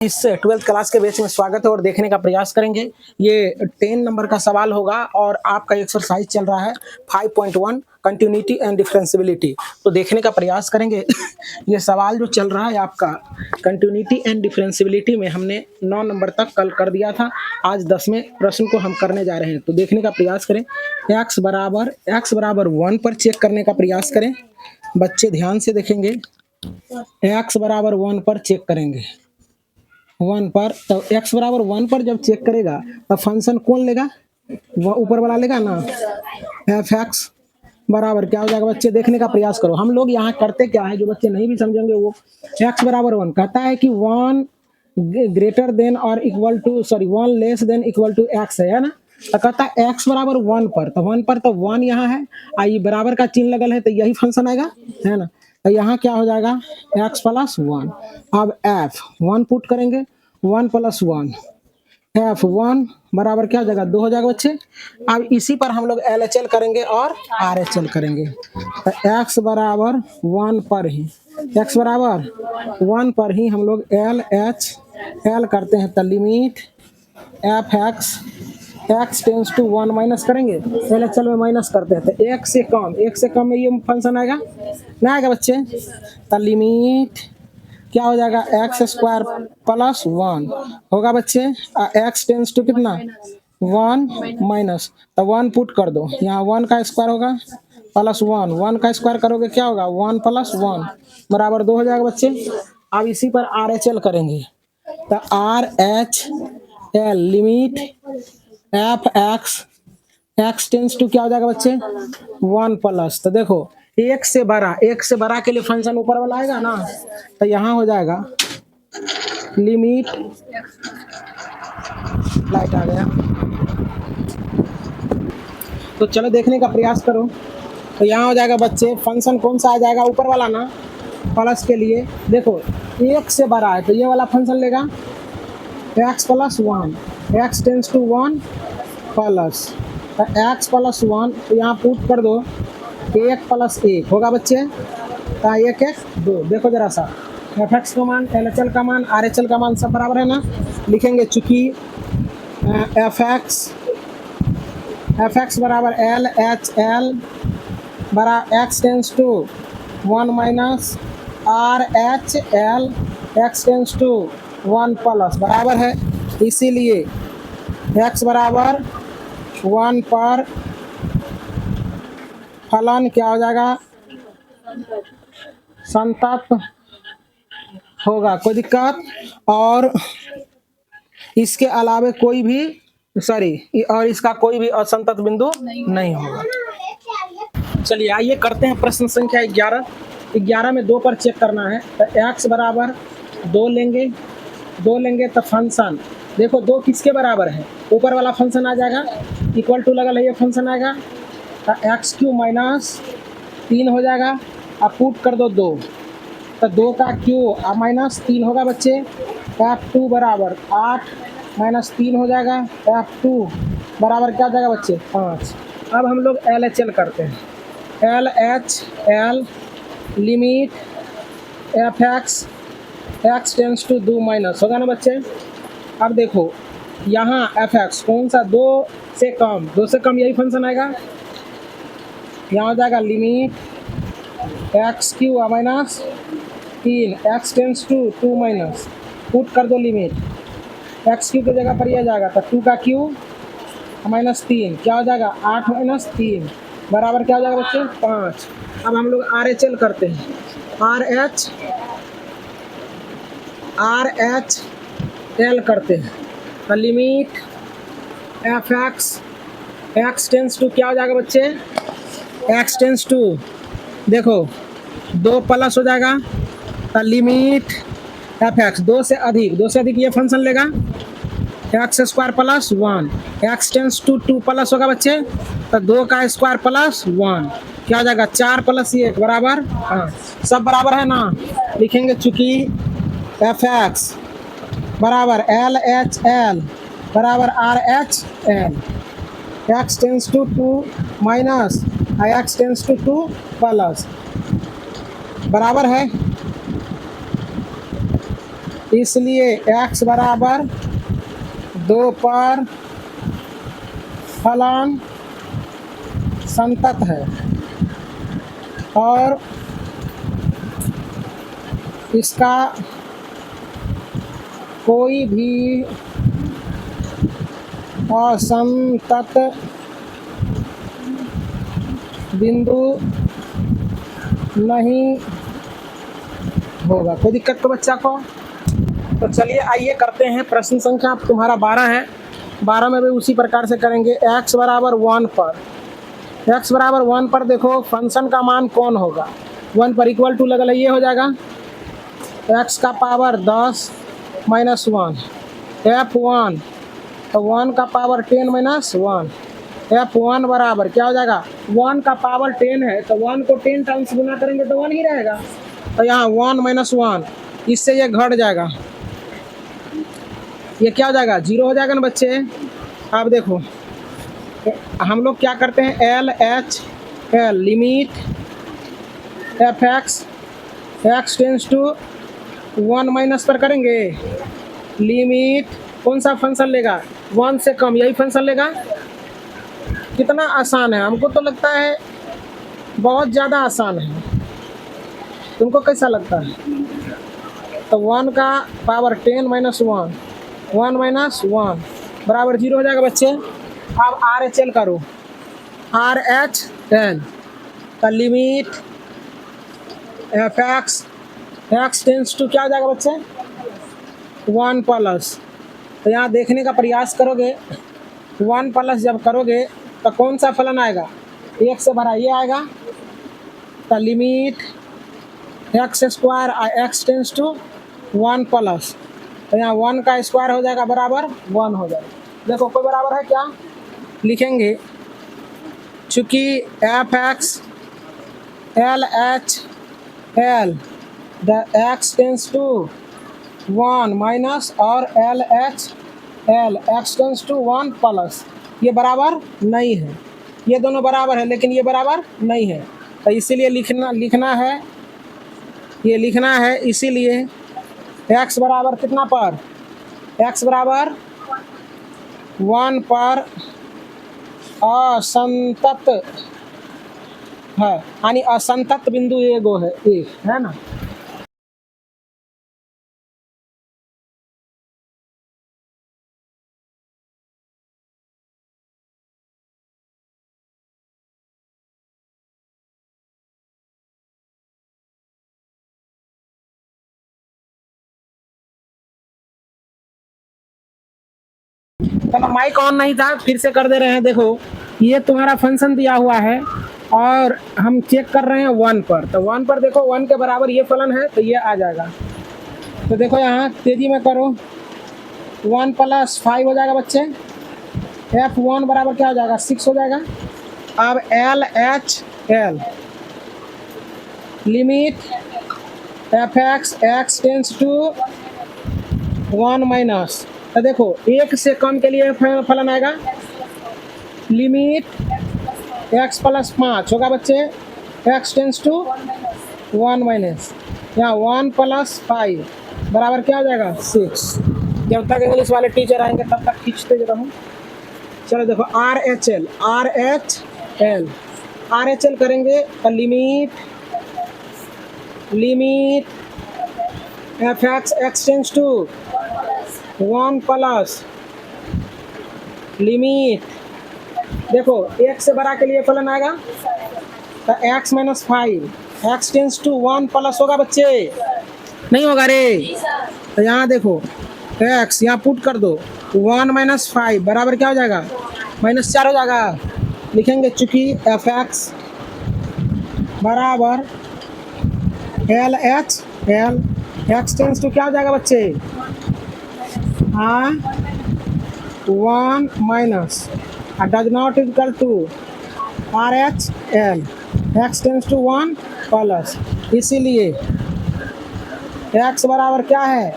इस 12th class के batch में स्वागत है और देखने का प्रयास करेंगे। ये 10 नंबर का सवाल होगा और आपका एक्सरसाइज चल रहा है 5.1 कंटिन्यूटी एंड डिफरेंशियबिलिटी। तो देखने का प्रयास करेंगे। ये सवाल जो चल रहा है आपका कंटिन्यूटी एंड डिफरेंशियबिलिटी में हमने 9 नंबर तक कल कर दिया था। आज 10वें प्रश्न को हम करने जा रहे हैं। तो देखने का प्रयास करें। x बराबर 1 पर चेक करने का प्रयास करें। बच्चे ध्यान से देखेंगे। x बराबर 1 पर चेक करेंगे। 1 पर तो x बराबर 1 पर जब चेक करेगा तो फंक्शन कौन लेगा? वो ऊपर वाला लेगा ना। एफ एक्स बराबर क्या हो जाएगा बच्चे? देखने का प्रयास करो। हम लोग यहाँ करते क्या है, जो बच्चे नहीं भी समझेंगे वो x बराबर 1 कहता है कि 1 ग्रेटर देन और equal to 1 less than equal to x है ना। तो कहता है x बराबर 1 पर, तो 1 पर तो 1 यहाँ है, आई बराबर का चिन्ह लगल है तो यही फंक्शन आएगा, है ना। तो यहाँ क्या हो जाएगा? x plus 1। अब f 1 पुट करेंगे, 1 प्लस 1 f 1 बराबर क्या हो जाएगा? 2 हो जाएगा बच्चे। अब इसी पर हम लोग LHL करेंगे और RHL करेंगे। तो x बराबर 1 पर ही, x बराबर 1 पर ही हम लोग LHL करते हैं। तो limit f x tends to 1 minus करेंगे, LHL में माइनस करते हैं तो एक से कम में ये फंक्शन आएगा ना, आएगा बच्चे। तो लिमिट क्या हो जाएगा? एक्स स्क्वायर प्लस 1 होगा बच्चे। एक्स टेंस टू कितना? 1 माइनस, तो 1 पुट कर दो, यहाँ 1 का स्क्वायर होगा प्लस 1 का स्क्वायर करोगे क्या होगा? 1 प्लस 1 बराबर 2 हो जाएगा बच्चे। अब इसी पर RHL करेंगे। तो RHL limit f x tends to क्या हो जाएगा बच्चे? 1 प्लस, तो देखो एक से बड़ा के लिए फंक्शन ऊपर वाला आएगा ना, तो यहाँ हो जाएगा लिमिट, लाइट आ गया तो चलो देखने का प्रयास करो। तो यहाँ हो जाएगा बच्चे फंक्शन कौन सा आ जाएगा? ऊपर वाला ना, प्लस के लिए देखो एक से बड़ा है तो ये वाला फंक्शन लेगा x plus 1, x tends to 1 plus, तो x प्लस 1 तो यहाँ पुट कर दो, 1 प्लस 1 होगा बच्चे। तो 1 1 2, देखो जरा सा एफ एक्स का मान, LHL का मान, RHL का मान सब बराबर है ना। लिखेंगे चूंकि एफ एक्स बराबर LHL बराबर x tends to 1 minus RHL x tends to 1 plus बराबर है, इसीलिए x बराबर 1 पर फलन क्या हो जाएगा? संतत होगा, कोई दिक्कत। और इसके अलावे कोई भी और इसका कोई भी असंतत बिंदु नहीं होगा। चलिए आइए करते हैं प्रश्न संख्या 11 में 2 पर चेक करना है। तो x बराबर 2 लेंगे तो फंक्शन देखो 2 किसके बराबर है? ऊपर वाला फंक्शन आ जाएगा, इक्वल टू लगल है ये फंक्शन आएगा। तो एक्स क्यू माइनस 3 हो जाएगा। अब पुट कर दो 2, तो 2 का क्यू माइनस 3 होगा बच्चे। F2 बराबर 8 माइनस 3 हो जाएगा। F2 बराबर क्या हो जाएगा बच्चे? 5। अब हम लोग LHL करते हैं। LHL limit f x tends to 2 minus होगा ना बच्चे। अब देखो यहाँ एफ एक्स कौन सा? 2 से कम यही फंक्शन आएगा। यहाँ हो जाएगा limit x cube minus 3 x tends to 2 minus, put कर दो लिमिट एक्स क्यू की जगह पर यह जाएगा तो 2 का क्यू माइनस 3 क्या हो जाएगा? 8 माइनस 3 बराबर क्या हो जाएगा बच्चे? 5। अब हम लोग RHL करते हैं। RHL करते हैं तो limit f x tends to क्या हो जाएगा बच्चे? एक्स टेंस टू देखो 2 प्लस हो जाएगा तो लिमिट एफ एक्स 2 से अधिक ये फंक्शन लेगा x square plus 1, x tends to 2 plus होगा बच्चे। तो 2 का स्क्वायर प्लस 1 क्या हो जाएगा? 4 प्लस 1 बराबर 5। सब बराबर है ना। लिखेंगे चूंकि एफ एक्स बराबर LHL बराबर RHL, x tends to 2 minus x tends to 2 plus बराबर है इसलिए x बराबर 2 पर फलन संतत है और इसका कोई भी असंतत बिंदु नहीं होगा। कोई दिक्कत तो बच्चा को? तो चलिए आइए करते हैं प्रश्न संख्या तुम्हारा 12 है। 12 में भी उसी प्रकार से करेंगे। x बराबर 1 पर, x बराबर 1 पर देखो फंक्शन का मान कौन होगा। 1 पर इक्वल टू लगा ये हो जाएगा x का पावर 10 माइनस 1 f1, तो 1 का पावर 10 माइनस 1 f1 बराबर क्या हो जाएगा। 1 का पावर 10 है तो 1 को 10 टाइम्स गुना करेंगे तो 1 ही रहेगा। तो यहाँ 1 माइनस 1, इससे ये घट जाएगा, ये क्या हो जाएगा 0 हो जाएगा ना बच्चे। अब देखो हम लोग क्या करते हैं, L H L limit f x tends to 1 minus पर करेंगे, लिमिट कौन सा फंक्शन लेगा 1 से कम, यही फंक्शन लेगा। कितना आसान है, हमको तो लगता है बहुत ज़्यादा आसान है, तुमको कैसा लगता है? तो 1 का पावर 10 माइनस 1, 1 माइनस 1 बराबर 0 हो जाएगा बच्चे। अब आर एच एल करो, आर एच एल का limit f x tends to क्या हो जाएगा बच्चे 1 प्लस। तो यहाँ देखने का प्रयास करोगे, 1 प्लस जब करोगे तो कौन सा फलन आएगा, 1 से भरा ये आएगा। तो limit x square x tends to 1 plus, तो यहाँ 1 का स्क्वायर हो जाएगा बराबर 1 हो जाएगा। देखो कोई बराबर है क्या, लिखेंगे चूँकि F x L H L the X tends to 1 minus और L H L x tends to 1 plus, ये बराबर नहीं है। ये दोनों बराबर है लेकिन ये बराबर नहीं है, तो इसीलिए लिखना है, ये लिखना है। इसीलिए x बराबर कितना पर, x बराबर 1 पर असंतत है, यानी असंतत बिंदु एगो है, एक है ना। चलो माइक ऑन नहीं था, फिर से कर दे रहे हैं। देखो ये तुम्हारा फंक्शन दिया हुआ है और हम चेक कर रहे हैं 1 पर, तो 1 पर देखो 1 के बराबर ये फलन है तो ये आ जाएगा। तो देखो यहाँ तेजी में करो, 1 प्लस 5 हो जाएगा बच्चे, f1 बराबर क्या हो जाएगा 6 हो जाएगा। अब L H L limit f x tends to 1 minus, तो देखो 1 से कम के लिए फलन आएगा, लिमिट x प्लस 5 होगा बच्चे, x टेंस टू 1 माइनस, यहाँ 1 प्लस 5 बराबर क्या हो जाएगा 6। जब तक इंग्लिश वाले टीचर आएंगे तब तक खींचते रहूँ। चलो देखो आर एच एल करेंगे, limit f x tends to 1 plus, limit देखो 1 से बड़ा के लिए फलन आएगा तो x minus 5, x tends to 1 plus होगा बच्चे, नहीं होगा रे। तो यहाँ देखो x यहाँ पुट कर दो, 1 माइनस 5 बराबर क्या हो जाएगा -4 हो जाएगा। लिखेंगे चूँकि एफ एक्स बराबर L H L x tends to क्या हो जाएगा बच्चे 1 minus does not equal to R H L x tends to 1 plus, इसीलिए x बराबर क्या है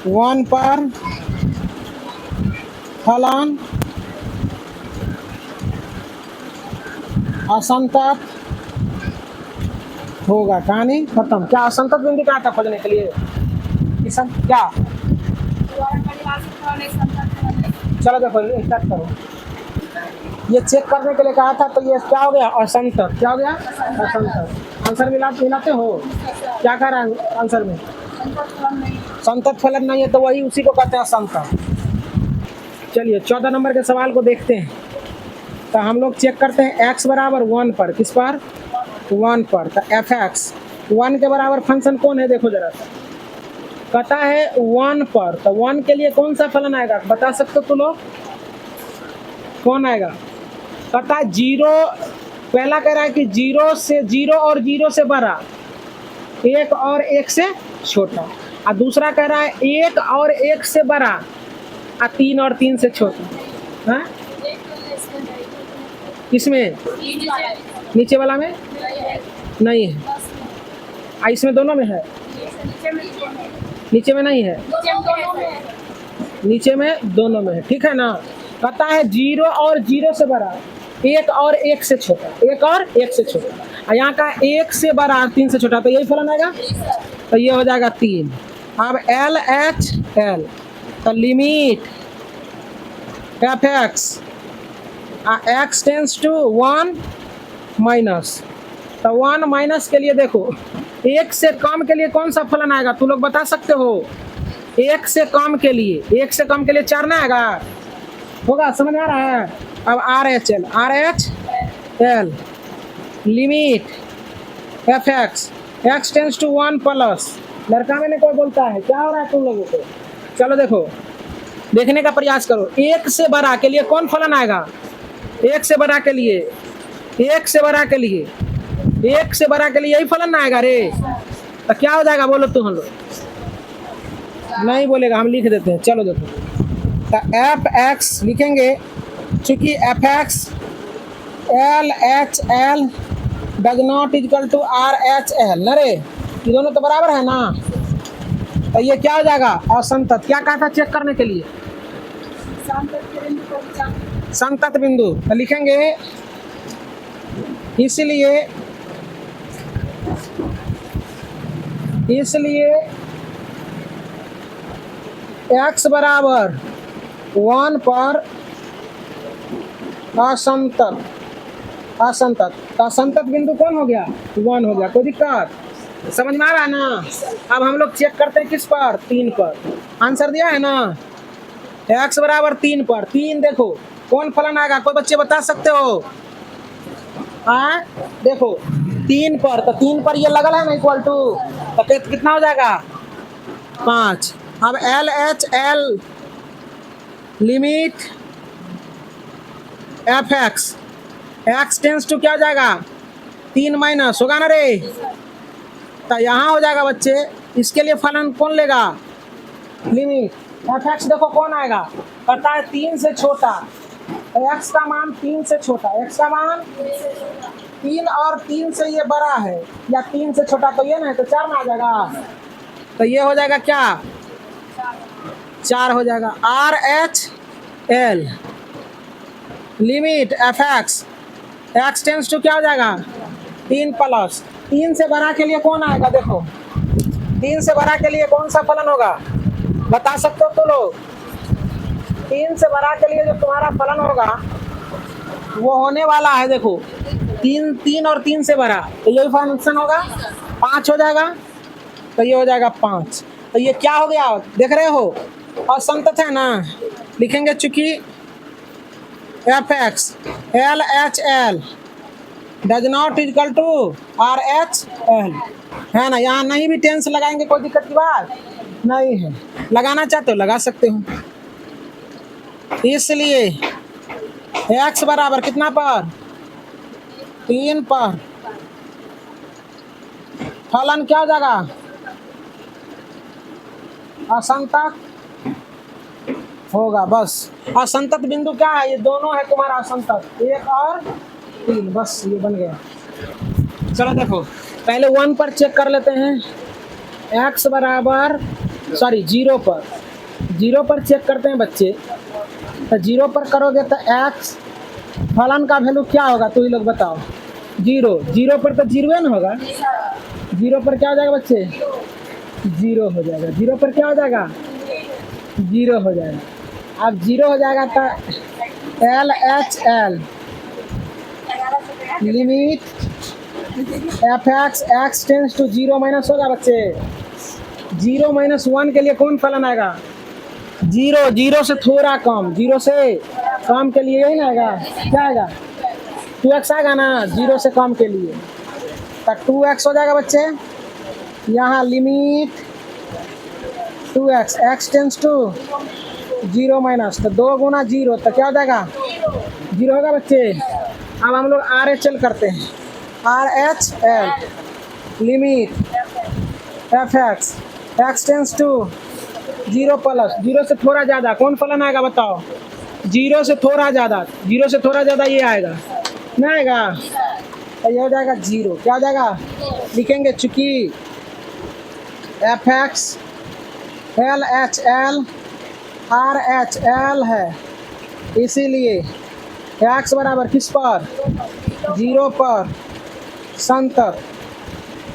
1 पर फलन असंतत होगा। कहानी खत्म। क्या असंतत बिंदु कहा था खोजने के लिए, कंडीशन क्या? चलो देखो स्टार्ट करो। ये चेक करने के लिए कहा था, तो ये क्या हो गया? असंतत। क्या हो गया? असंतत। आंसर मिलाते हो? क्या कह रहा है आंसर में? संतत फलन नहीं है, तो वही उसी को कहते हैं असंतत। चलिए 14 नंबर के सवाल को देखते हैं। तो हम लोग चेक करते हैं x बराबर 1 पर। किस पर? 1 पर। तो एफ एक्स 1 के बराबर फंक्शन कौन है? देखो जरा सा, कहता है 1 पर। तो 1 के लिए कौन सा फलन आएगा बता सकते हो तुम लोग? कौन आएगा? कहता है 0। पहला कह रहा है कि 0 से 0 और 0 से बड़ा, 1 और 1 से छोटा। और दूसरा कह रहा है 1 और 1 से बड़ा, 3 और 3 से छोटा। हाँ, किसमें? नीचे वाला में नहीं है। इसमें दोनों में है? नीचे में नहीं है, नीचे में दोनों में है। ठीक है ना? कहता है 0 और 0 से बड़ा, 1 और 1 से छोटा, 1 और 1 से छोटा। और यहाँ का 1 से बड़ा 3 से छोटा, तो यही फलन आएगा। तो ये हो जाएगा 3। अब एल एच एल, तो limit f x x tends to 1 minus. तो 1 माइनस के लिए देखो, 1 से कम के लिए कौन सा फलन आएगा? तुम लोग बता सकते हो? 1 से कम के लिए, 1 से कम के लिए 4 ना आएगा? होगा, समझ में आ रहा है? अब R H L limit f x x tends to 1 plus. लड़का में कोई बोलता है, क्या हो रहा है तुम लोगों को? चलो देखो, देखने का प्रयास करो। 1 से बड़ा के लिए कौन फलन आएगा? 1 से बड़ा के लिए, 1 से बड़ा के लिए, 1 से बड़ा के लिए यही फलन ना आएगा रे। तो क्या हो जाएगा बोलो तुम लोग? नहीं बोलेगा, हम लिख देते हैं। चलो देखो, तो एफ एक्स लिखेंगे, चूंकि f x L H L does not equal to R H L न रे, ये दोनों तो बराबर है ना। तो ये क्या हो जाएगा? असंतत। क्या कहा था चेक करने के लिए? संतत बिंदु। तो लिखेंगे इसलिए x बराबर 1 पर असंतत। असंतत बिंदु कौन हो गया? 1 हो गया। कोई दिक्कत? समझ में आ रहा है ना? अब हम लोग चेक करते हैं किस पर? 3 पर। आंसर दिया है ना, x बराबर 3 पर। 3 देखो कौन फलन आएगा? कोई बच्चे बता सकते हो? देखो 3 पर, तो 3 पर ये लगल है ना इक्वल टू, तो कितना हो जाएगा? 5। अब L H L limit f x x tends to क्या हो जाएगा? 3 माइनस होगा ना रे। तो यहाँ हो जाएगा बच्चे, इसके लिए फलन कौन लेगा? लिमिट एफ एक्स देखो कौन आएगा? पता है 3 से छोटा, एक्स का मान 3 से छोटा, एक्स का मान 3 और 3 से ये बड़ा है, या 3 से छोटा, तो ये ना है, तो 4 में आ जाएगा। तो ये हो जाएगा क्या? 4 हो जाएगा। R H L limit f x x tends to क्या हो जाएगा? 3 प्लस। 3 से बड़ा के लिए कौन आएगा? देखो 3 से बड़ा के लिए कौन सा फलन होगा? बता सकते हो तो लोग? 3 से बड़ा के लिए जो तुम्हारा फलन होगा वो होने वाला है, देखो 3 और 3 से बड़ा, तो यही फंक्शन होगा। 5 हो जाएगा, तो ये हो जाएगा 5। तो ये क्या हो गया? देख रहे हो? असंतत है ना। लिखेंगे चूंकि f x L H L does not equal to R H L, है ना। यहाँ नहीं भी टेंस लगाएंगे, कोई दिक्कत की बात नहीं है। लगाना चाहते हो लगा सकते हो। इसलिए x बराबर कितना पर? 3 पर। फलन क्या हो जाएगा? असंतत होगा। बस असंतत बिंदु क्या है? ये दोनों है तुम्हारा असंतत, 1 और 3, बस ये बन गया। चलो देखो, पहले 1 पर चेक कर लेते हैं। x बराबर 0 पर, 0 पर चेक करते हैं बच्चे। तो 0 पर करोगे तो x फलन का वैल्यू क्या होगा? तो ये लोग बताओ। 0 पर तो 0 ना होगा। 0 पर क्या हो जाएगा बच्चे? जीरो हो जाएगा, जीरो पर क्या हो जाएगा, जीरो हो जाएगा। अब जीरो हो जाएगा तो L H L limit f x tends to zero minus होगा बच्चे, जीरो माइनस वन के लिए कौन फलन आएगा, जीरो, जीरो से थोड़ा कम, जीरो से कम के लिए यही ना आएगा, क्या आएगा, टू एक्स आएगा ना, जीरो से कम के लिए, तो टू एक्स हो जाएगा बच्चे। यहाँ limit two x x tends to zero minus, तो दो गुना जीरो तो क्या हो जाएगा, जीरो होगा बच्चे। अब हम लोग आर एच एल करते हैं, R H L limit f x x tends to zero plus, zero से थोड़ा ज़्यादा कौन फलन आएगा बताओ, जीरो से थोड़ा ज़्यादा, जीरो से थोड़ा ज़्यादा ये आएगा ना, आएगा तो ये हो जाएगा जीरो, क्या हो जाएगा, लिखेंगे चूंकि f x L H L R H L है, इसीलिए एक्स बराबर किस पर, जीरो पर संतर,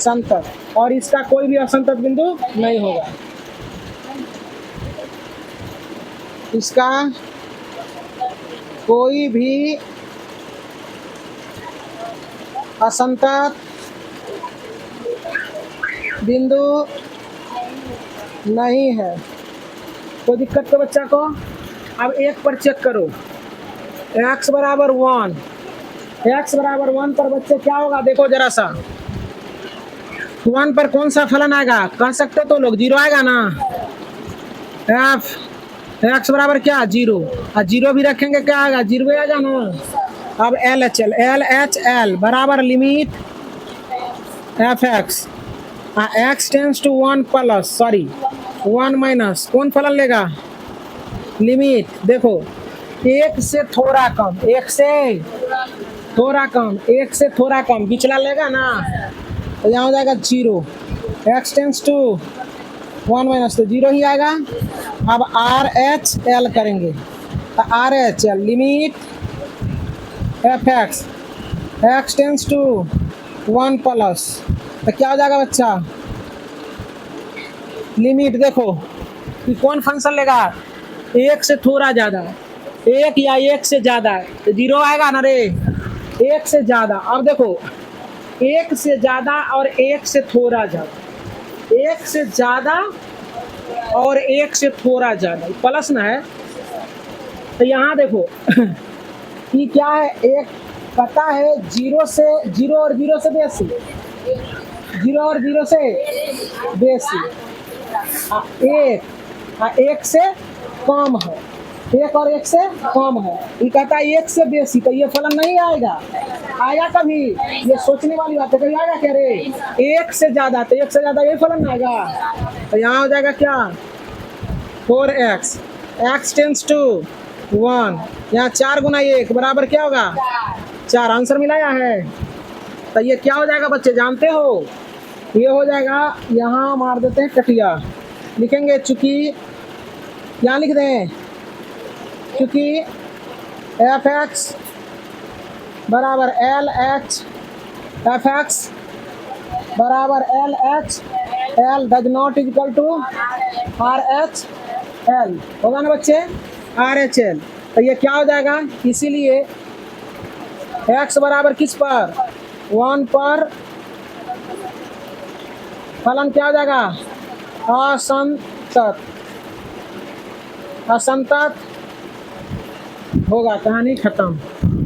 संतर, और इसका कोई भी असंतत बिंदु नहीं होगा, इसका कोई भी असंतत बिंदु नहीं है। कोई दिक्कत तो बच्चा को। अब एक पर चेक करो, x बराबर वन, एक्स बराबर वन पर बच्चे क्या होगा, देखो जरा सा, वन पर कौन सा फलन आएगा, कह सकते तो लोग, जीरो आएगा ना, एफ एक्स बराबर क्या, जीरो, और जीरो भी रखेंगे क्या आएगा, जीरो आएगा ना। अब एल एच एल बराबर limit f x x tends to one plus, sorry one minus, कौन फलन लेगा, लिमिट, देखो एक से थोड़ा कम, एक से थोड़ा कम, एक से थोड़ा कम पिछला लेगा ना, तो यहाँ हो जाएगा zero, x tends to one minus, तो जीरो ही आएगा। अब आर एच एल करेंगे, तो R H L limit f x x tends to one plus, तो क्या हो जाएगा बच्चा, लिमिट देखो कि कौन फंक्शन लेगा, एक से थोड़ा ज़्यादा, एक या एक से ज़्यादा, तो जीरो आएगा ना रे, एक से ज़्यादा। अब देखो एक से ज़्यादा और एक से थोड़ा ज़्यादा, एक से ज़्यादा और एक से थोड़ा ज़्यादा प्लस ना है, तो यहाँ देखो कि क्या है, एक पता है जीरो से, जीरो और जीरो से बेसी, जीरो और जीरो से बेसी, एक से कम है, एक और एक से कम है, ये कहता है एक से बेसी, तो ये फलन नहीं आएगा, आया कभी, ये सोचने वाली बात है, कभी आएगा क्या रे, एक से ज्यादा, तो एक से ज्यादा ये फलन आएगा, तो यहाँ हो जाएगा क्या, 4x x tends to one, यहाँ 4 गुना 1 बराबर क्या होगा, 4, आंसर मिलाया है। तो ये क्या हो जाएगा बच्चे जानते हो, ये हो जाएगा, यहाँ मार देते हैं कटिया, लिखेंगे चूंकि, यहाँ लिख दें चूंकि एफ एक्स बराबर एल एच, एफ एक्स बराबर L H L does not equal to R H L, होगा ना बच्चे, आर एच एल, तो ये क्या हो जाएगा, इसीलिए एक्स बराबर किस पर, वन पर, फलन क्या हो जाएगा, असंतत, असंतत होगा, कहानी खत्म।